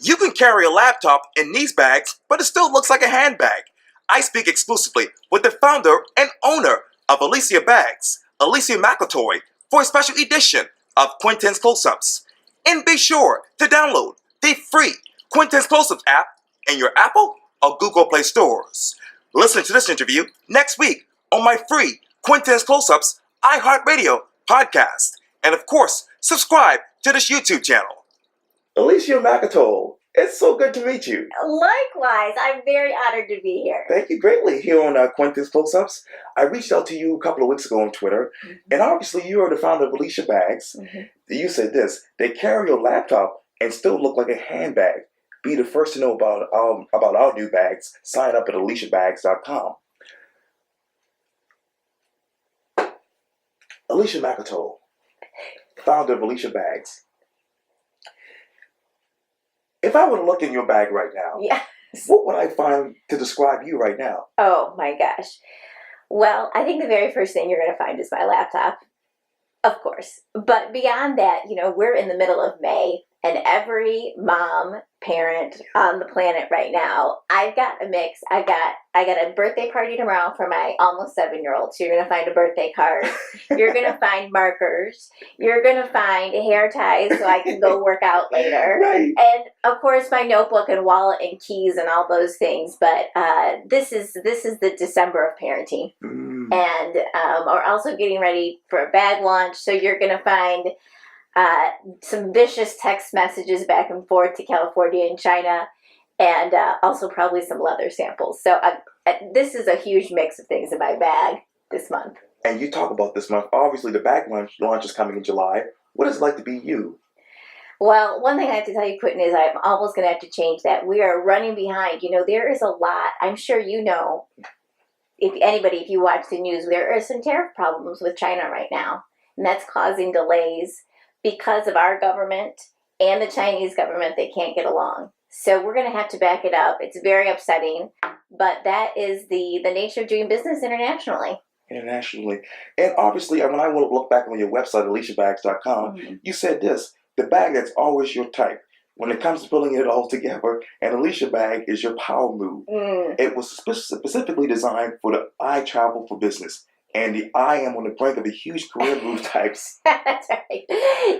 You can carry a laptop in these bags, but it still looks like a handbag. I speak exclusively with the founder and owner of Alesya Bags, Alesya Macatol, for a special edition of Quintin's Close-Ups. And be sure to download the free Quintin's Close-Ups app in your Apple or Google Play stores. Listen to this interview next week on my free Quintin's Close-Ups iHeartRadio podcast. And of course, subscribe to this YouTube channel. Alesya Macatol, it's so good to meet you. Likewise, I'm very honored to be here. Thank you greatly here on Quintin's Close-Ups. I reached out to you a couple of weeks ago on Twitter, and obviously you are the founder of Alesya Bags. You said this: they carry your laptop and still look like a handbag. Be the first to know about our new bags. Sign up at alesyabags.com. Alesya Macatol, founder of Alesya Bags. If I were to look in your bag right now, Yes. what would I find to describe you right now? Oh my gosh. Well, I think the very first thing you're going to find is my laptop, of course. But beyond that, we're in the middle of May, and every mom, parent on the planet right now, I've got a mix. I got a birthday party tomorrow for my almost 7-year-old. So you're going to find a birthday card. You're going to find markers. You're going to find hair ties so I can go work out later. Right. And of course, my notebook and wallet and keys and all those things. But this is the December of parenting. And we're also getting ready for a bag launch. So you're going to find some vicious text messages back and forth to California and China, and also probably some leather samples. So this is a huge mix of things in my bag this month. And you talk about this month. Obviously, the bag launch is coming in July. What is it like to be you? Well, one thing I have to tell you, Quintin, is I'm almost going to have to change that. We are running behind. There is a lot. I'm sure you know, if you watch the news, there are some tariff problems with China right now, and that's causing delays because of our government and the Chinese government. They can't get along. So we're going to have to back it up. It's very upsetting, but that is the nature of doing business internationally. Internationally. And obviously, when I look back on your website, alesyabags.com, you said this: the bag that's always your type. When it comes to pulling it all together, an Alesya bag is your power move. It was specifically designed for the I travel for business. And I am on the brink of a huge career move types. That's right.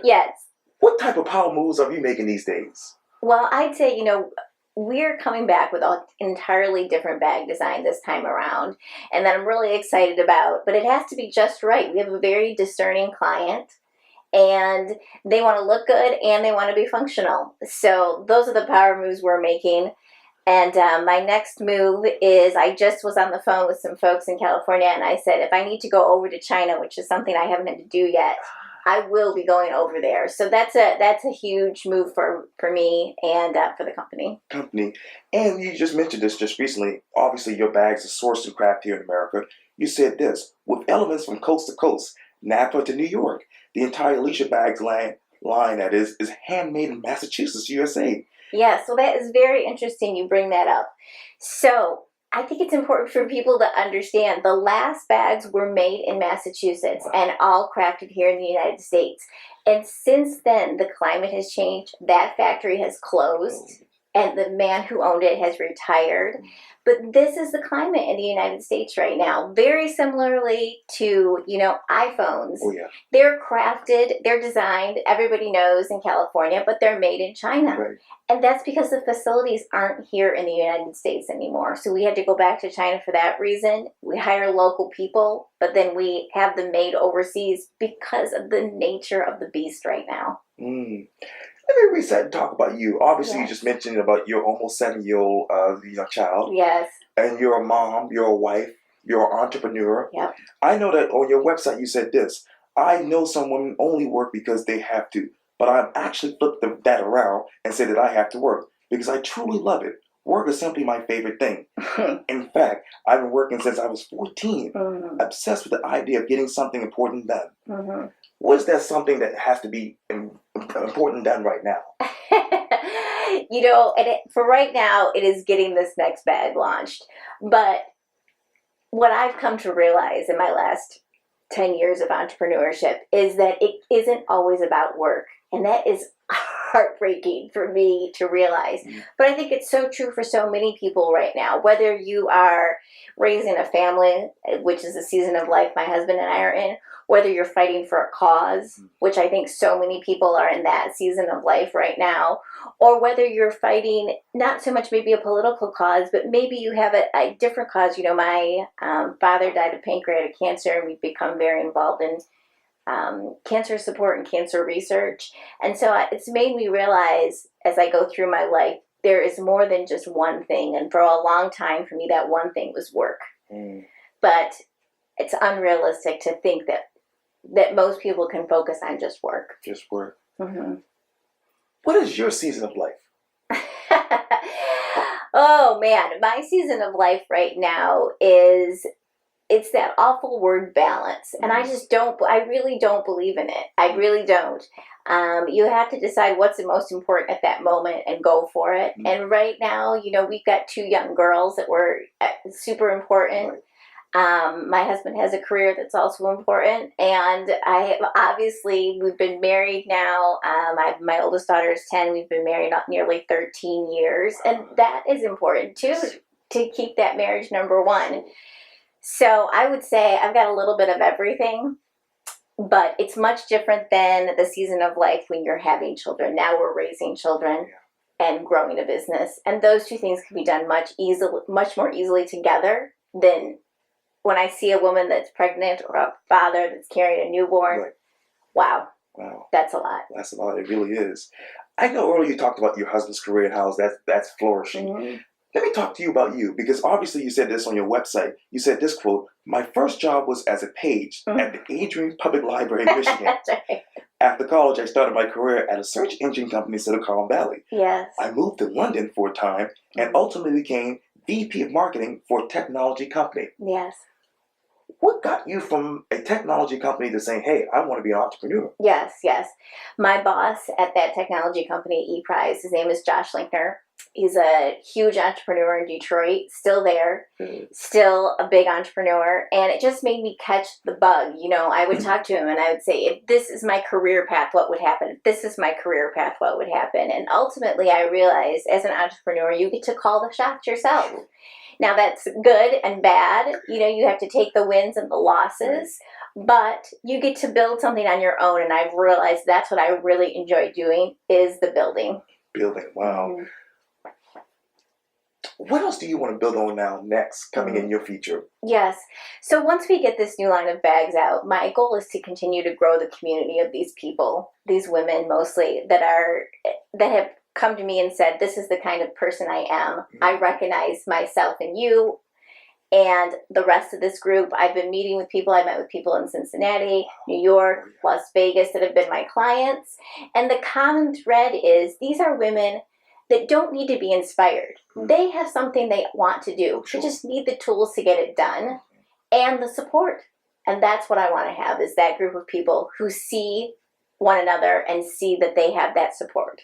Yes. What type of power moves are you making these days? Well, I'd say, we're coming back with an entirely different bag design this time around. And that I'm really excited about. But it has to be just right. We have a very discerning client. And they want to look good and they want to be functional. So those are the power moves we're making. And my next move is, I just was on the phone with some folks in California, and I said, if I need to go over to China, which is something I haven't had to do yet, I will be going over there. So that's a huge move for me and for the company. And you just mentioned this just recently. Obviously, your bags are sourced and crafted here in America. You said this: with elements from coast to coast, Napa to New York. The entire Alesya Bags line that is handmade in Massachusetts, USA. Yeah, so that is very interesting you bring that up. So I think it's important for people to understand the last bags were made in Massachusetts and all crafted here in the United States. And since then, the climate has changed. That factory has closed, and the man who owned it has retired. But this is the climate in the United States right now. Very similarly to, iPhones. Oh, yeah. They're crafted, they're designed, everybody knows, in California, but they're made in China. Right. And that's because the facilities aren't here in the United States anymore. So we had to go back to China for that reason. We hire local people, but then we have them made overseas because of the nature of the beast right now. Let me reset and talk about you. Obviously, You just mentioned about your almost 7-year-old child. Yes. And you're a mom, you're a wife, you're an entrepreneur. Yep. I know that on your website you said this: I know some women only work because they have to, but I've actually flipped that around and said that I have to work because I truly love it. Work is simply my favorite thing. In fact, I've been working since I was 14, obsessed with the idea of getting something important done. What is that something that has to be important done right now? For right now, it is getting this next bag launched. But what I've come to realize in my last 10 years of entrepreneurship is that it isn't always about work. And that is heartbreaking for me to realize. But I think it's so true for so many people right now. Whether you are raising a family, which is the season of life my husband and I are in, whether you're fighting for a cause, which I think so many people are in that season of life right now, or whether you're fighting not so much maybe a political cause, but maybe you have a different cause. You know, my father died of pancreatic cancer, and we've become very involved in cancer support and cancer research. And so it's made me realize as I go through my life, there is more than just one thing. And for a long time, for me, that one thing was work. But it's unrealistic to think that most people can focus on just work. Just work. Mm-hmm. What is your season of life? Oh man, my season of life right now is, it's that awful word balance. And I really don't believe in it. I really don't. You have to decide what's the most important at that moment and go for it. And right now, you know, we've got 2 young girls that were super important. My husband has a career that's also important, and we've been married now. My oldest daughter is 10. We've been married nearly 13 years, and that is important too, to keep that marriage number one. So I would say I've got a little bit of everything, but it's much different than the season of life when you're having children. Now we're raising children and growing a business, and those 2 things can be done much more easily together than when I see a woman that's pregnant or a father that's carrying a newborn. Right. Wow. That's a lot. That's a lot. It really is. I know earlier you talked about your husband's career and how that's flourishing. Let me talk to you about you, because obviously you said this on your website. You said this quote: "My first job was as a page at the Adrian Public Library in Michigan. That's right. After college, I started my career at a search engine company in Silicon Valley. Yes. I moved to London for a time and ultimately became VP of marketing for a technology company." Yes. What got you from a technology company to saying, "Hey, I want to be an entrepreneur"? Yes. My boss at that technology company, ePrize, his name is Josh Linkner. He's a huge entrepreneur in Detroit, still there, still a big entrepreneur. And it just made me catch the bug. You know, I would talk to him and I would say, if this is my career path, what would happen? If this is my career path, what would happen? And ultimately, I realized as an entrepreneur, you get to call the shots yourself. Now, that's good and bad. You know, you have to take the wins and the losses, but you get to build something on your own. And I've realized that's what I really enjoy doing, is the building. Wow. What else do you want to build on now next, coming in your future? Yes. So once we get this new line of bags out, my goal is to continue to grow the community of these people, these women mostly, that have come to me and said, this is the kind of person I am. I recognize myself in you and the rest of this group. I've been meeting with people. I met with people in Cincinnati, New York, Las Vegas that have been my clients. And the common thread is these are women that don't need to be inspired. They have something they want to do. They just need the tools to get it done and the support. And that's what I want to have, is that group of people who see one another and see that they have that support.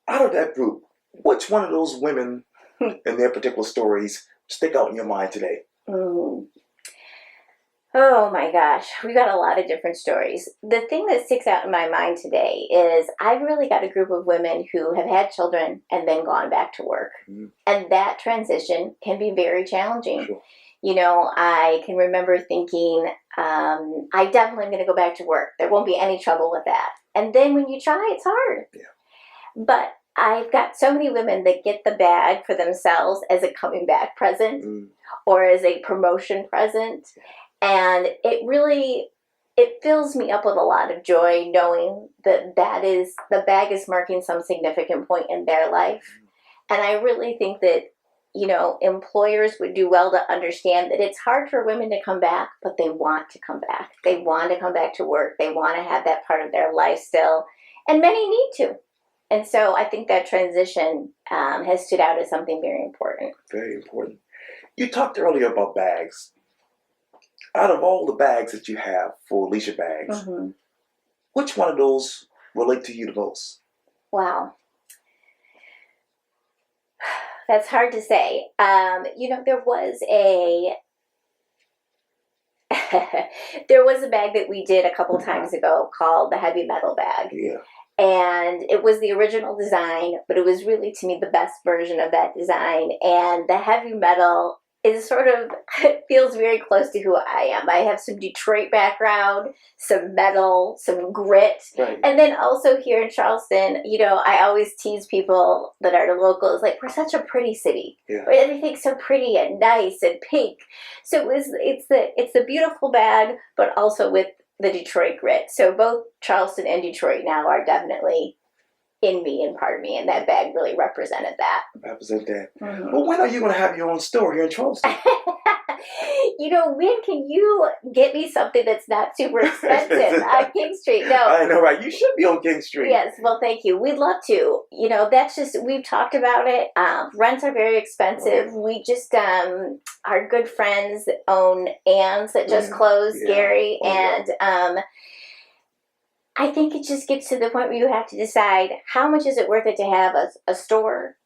Out of that group, which one of those women and their particular stories stick out in your mind today? Oh my gosh, we've got a lot of different stories. The thing that sticks out in my mind today is I've really got a group of women who have had children and then gone back to work. And that transition can be very challenging. You know, I can remember thinking, I definitely am going to go back to work. There won't be any trouble with that. And then when you try, it's hard. But I've got so many women that get the bag for themselves as a coming back present or as a promotion present. And it fills me up with a lot of joy knowing that the bag is marking some significant point in their life. And I really think that, you know, employers would do well to understand that it's hard for women to come back, but they want to come back. They want to come back to work. They want to have that part of their life still. And many need to. And so I think that transition has stood out as something very important. Very important. You talked earlier about bags. Out of all the bags that you have for Alesya Bags, which one of those relate to you the most? Wow. That's hard to say. You know, there was There was a bag that we did a couple times ago called the heavy metal bag. Yeah. And it was the original design, but it was really, to me, the best version of that design. And the heavy metal is sort of, it feels very close to who I am. I have some Detroit background, some metal, some grit. Right. And then also here in Charleston, you know, I always tease people that are locals, like, we're such a pretty city. Yeah. Right? Everything's so pretty and nice and pink. So it's the beautiful bag, but also with the Detroit grit. So both Charleston and Detroit now are definitely in me and part of me, and that bag really represented that. Represent that. Mm-hmm. Well, when are you going to have your own store here in Charleston? You know, when can you get me something that's not super expensive on King Street? No. I know, right? You should be on King Street. Yes, well, thank you. We'd love to. You know, that's just, we've talked about it. Rents are very expensive. Okay. We just, our good friends own Ann's that just closed, Yeah. Gary, Oh, yeah. and I think it just gets to the point where you have to decide how much is it worth it to have a store,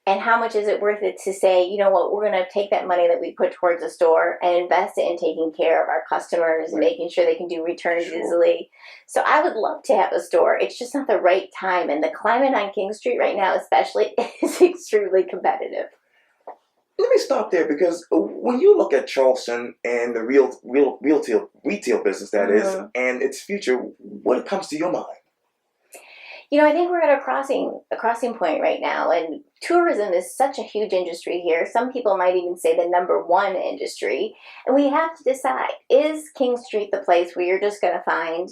and how much is it worth it to say, you know what, we're going to take that money that we put towards a store and invest it in taking care of our customers and making sure they can do returns easily. So I would love to have a store. It's just not the right time. And the climate on King Street right now especially is extremely competitive. Let me stop there, because when you look at Charleston and the retail business that is, and its future, what comes to your mind? You know, I think we're at a crossing point right now, and tourism is such a huge industry here. Some people might even say the #1 industry, and we have to decide, is King Street the place where you're just going to find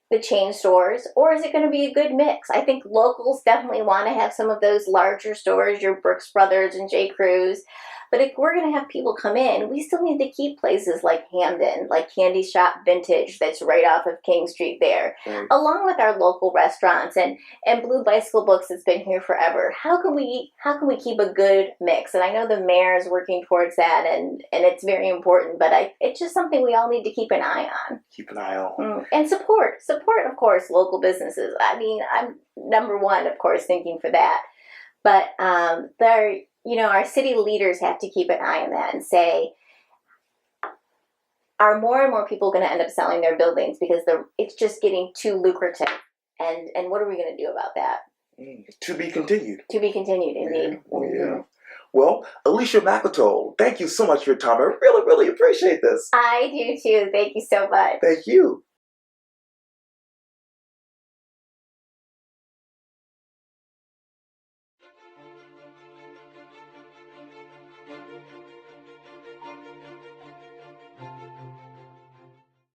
the chain stores, or is it going to be a good mix? I think locals definitely want to have some of those larger stores, your Brooks Brothers and J. Crew's. But if we're going to have people come in, we still need to keep places like Hamden, like Candy Shop Vintage, that's right off of King Street there, along with our local restaurants and Blue Bicycle Books that's been here forever. How can we keep a good mix? And I know the mayor is working towards that, and it's very important. But it's just something we all need to keep an eye on. Keep an eye on. And support, of course, local businesses. I mean, I'm #1, of course, thinking for that. But our city leaders have to keep an eye on that and say, are more and more people going to end up selling their buildings because it's just getting too lucrative? And what are we going to do about that? To be continued. To be continued, indeed. Yeah. Oh, yeah. Well, Alesya Macatol, thank you so much for your time. I really, really appreciate this. I do too. Thank you so much. Thank you.